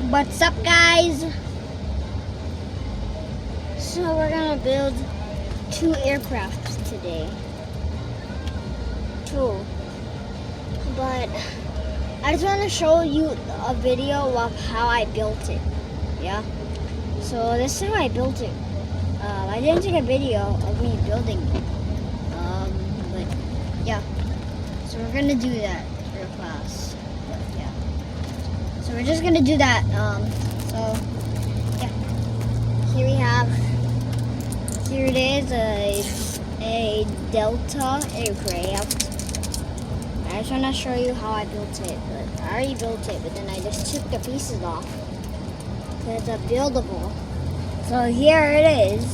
What's up, guys? So we're gonna build 2 aircrafts today. 2. But I just want to show you a video of how I built it. Yeah. So this is how I built it. I didn't take a video of me building it. But yeah. So we're gonna do that real fast. But yeah. So we're just gonna do that. So yeah. Here it is, a Delta aircraft. I just want to show you how I built it. But I already built it, but then I just took the pieces off. It's a buildable. So here it is,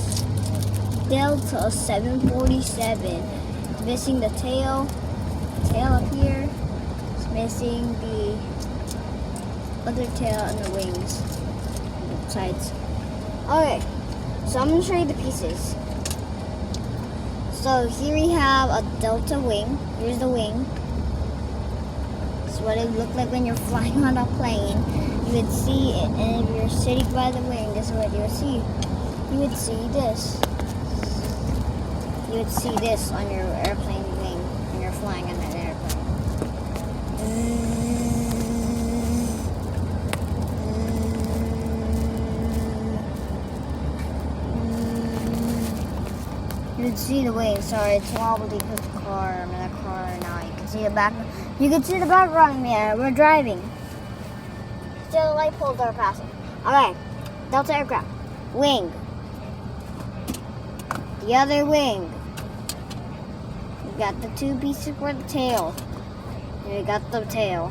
Delta 747. It's missing the tail up here. It's missing the other tail and the wings on both sides. Okay, so I'm gonna show you the pieces. So here we have a Delta wing. Here's the wing. This is what it looked like when you're flying on a plane. You would see it, and if you're sitting by the wing, this is what you would see. You would see this. You would see this on your airplane wing when you're flying on that airplane. You can see the wing. Sorry, it's wobbly because the car. I'm in a car now. You can see the back. You can see the background. Yeah, we're driving. Still, the light poles are passing. Okay, Delta aircraft wing. The other wing. We got the 2 pieces for the tail. And we got the tail.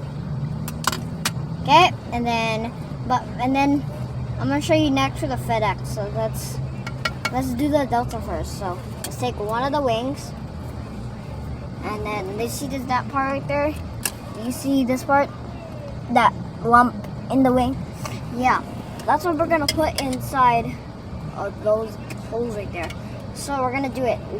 Okay, and then I'm gonna show you next for the FedEx. So let's do the Delta first. So let's take one of the wings, and then you see that part right there. You see this part, that lump in the wing. Yeah, that's what we're gonna put inside of those holes right there. So we're gonna do it. Here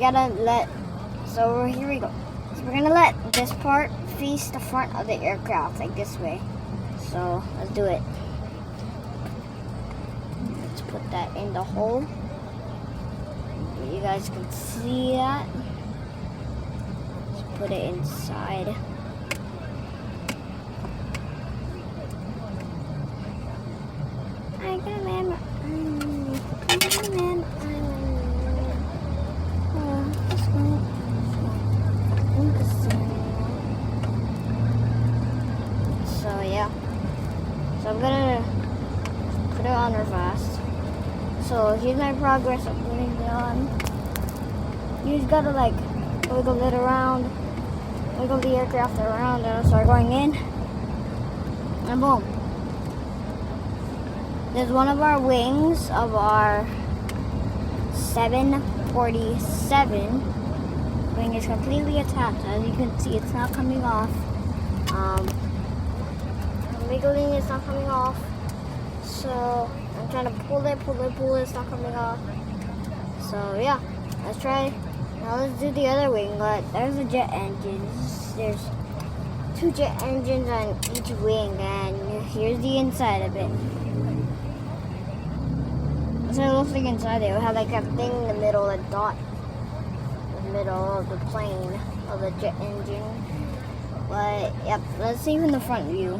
we go. So we're gonna let this part face the front of the aircraft, like this way. So let's do it. Let's put that in the hole. You guys can see that. Let's put it inside. So yeah. So I'm gonna put it on real fast. So here's my progress of putting it on. You just gotta like wiggle it around, wiggle the aircraft around, and it'll start going in. And boom. There's one of our wings of our 747. Wing is completely attached. As you can see, it's not coming off. I'm wiggling, it's not coming off. So I'm trying to pull it, it's not coming off. So yeah, let's try. Now let's do the other wing. There's the jet engines. There's 2 jet engines on each wing, and here's the inside of it. So it looks like inside it would have like a thing in the middle, a dot in the middle of the plane, of the jet engine. But yep, let's see from the front view.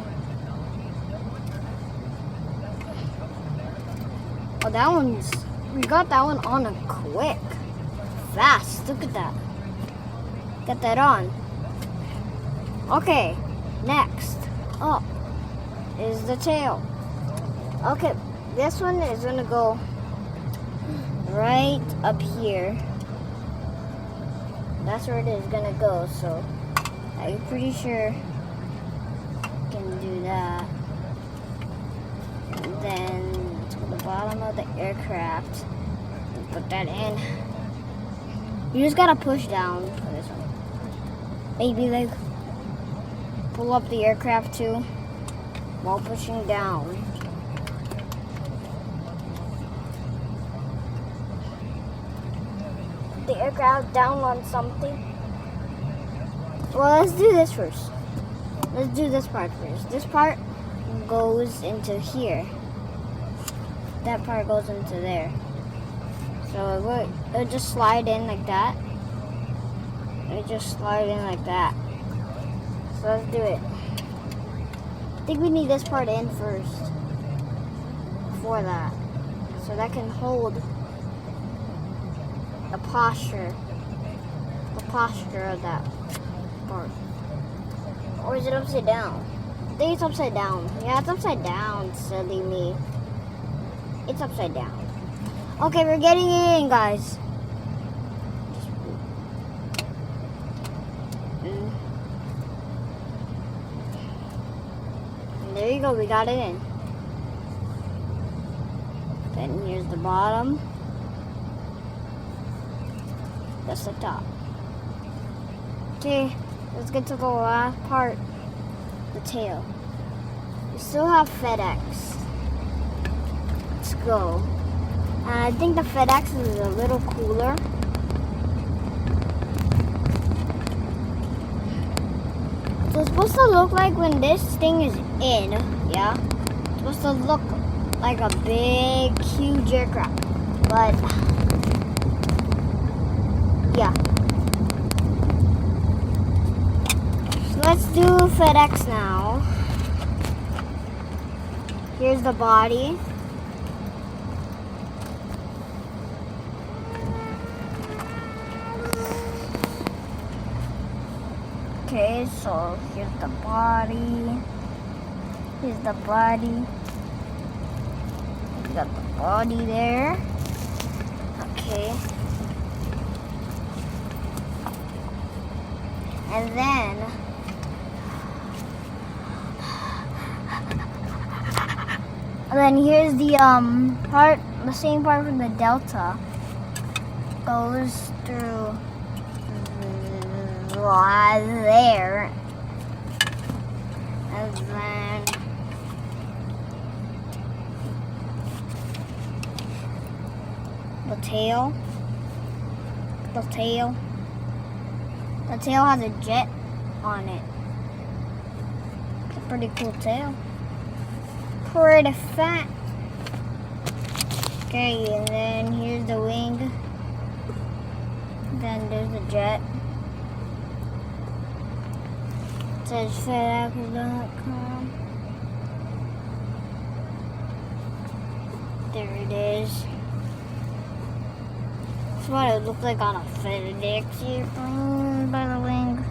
Oh, we got that one on a quick, fast. Look at that. Got that on. Okay, next up is the tail. Okay, this one is gonna go right up here. That's where it is gonna go. So I'm pretty sure I can do that. And then to the bottom of the aircraft, put that in. You just gotta push down for this one. Maybe like pull up the aircraft too while pushing down. The aircraft down on something. Well, let's do this first. Let's do this part first. This part goes into here. That part goes into there. So it'll just slide in like that. It'll just slide in like that. So let's do it. I think we need this part in first. Before that. So that can hold the posture. The posture of that part. Or is it upside down? I think it's upside down. Yeah, it's upside down, silly me. It's upside down. Okay, we're getting it in, guys. And there you go, we got it in. Then here's the bottom. That's the top. Okay, let's get to the last part. The tail. We still have FedEx. Let's go. And I think the FedEx is a little cooler. So it's supposed to look like when this thing is in, yeah? It's supposed to look like a big, huge aircraft. But, yeah. So let's do FedEx now. Here's the body. Okay, so here's the body. Here's the body. We got the body there. Okay. And then here's the part, the same part from the delta goes through there, and then the tail has a jet on it. It's a pretty cool tail, pretty fat. Okay, and then here's the wing, then there's the jet. Says FedEx.com. There it is. That's what it looked like on a FedEx airplane by the wing.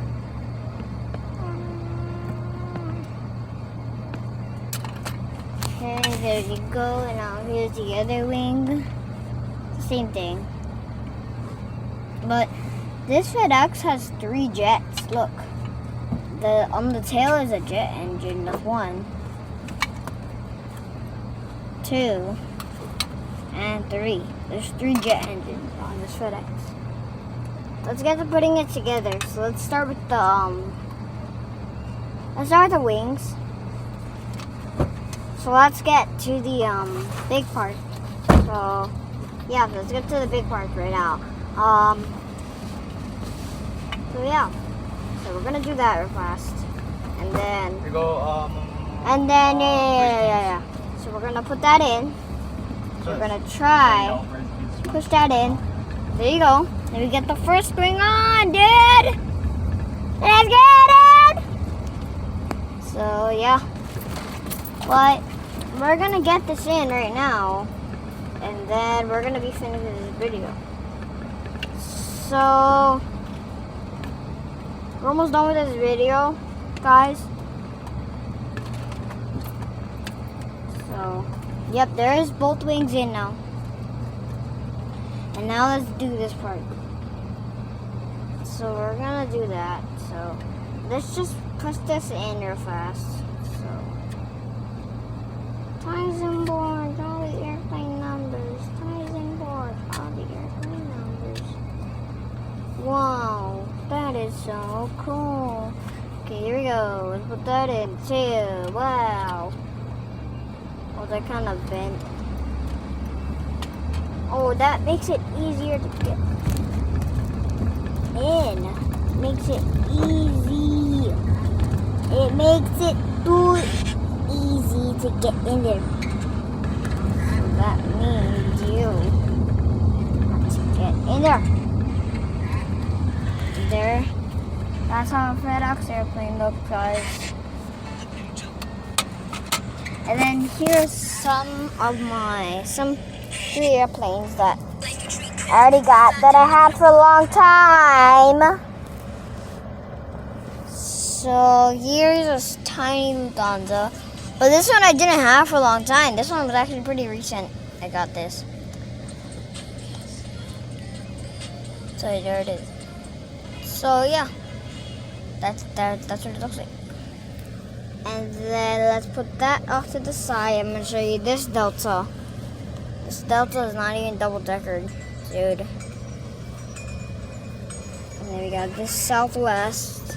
Okay, there you go. And now here's the other wing. Same thing. But this FedEx has 3 jets. Look. On the tail is a jet engine. That's 1, 2, and 3. There's 3 jet engines on this FedEx. Let's get to putting it together. So let's start with the wings. So let's get to the big part. So yeah, let's get to the big part right now. So yeah. So we're gonna do that real fast, and then We go. yeah. So we're gonna put that in. So we're gonna try push that in. There you go. Then we get the first wing on, dude. Let's get it. So yeah, but we're gonna get this in right now, and then we're gonna be finishing this video. So. We're almost done with this video, guys. So, yep, there is both wings in now. And now let's do this part. So we're gonna do that. So let's just push this in real fast. So ties and board, all the airplane numbers. Ties and board, all the airplane numbers. Wow. That is so cool. Okay, here we go. Let's put that in too. Wow. Oh, that kind of bent. Oh, that makes it easier to get in. Makes it easy. It makes it too easy. easy to get in there. That means you have to get in there. There. That's how a FedEx airplane looks, guys. And then here's some three airplanes that I already got that I had for a long time. So here's a tiny Lufthansa. But this one I didn't have for a long time. This one was actually pretty recent. I got this. So there it is. So yeah. That's what it looks like. And then let's put that off to the side. I'm gonna show you this Delta. This Delta is not even double-deckered, dude. And then we got this Southwest.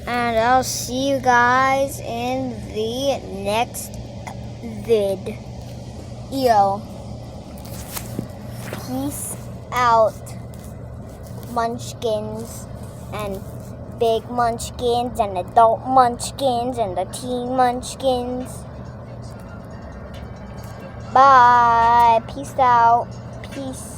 And I'll see you guys in the next vid. Yo. Peace out, munchkins, and big munchkins, and adult munchkins, and the teen munchkins. Bye. Peace out. Peace.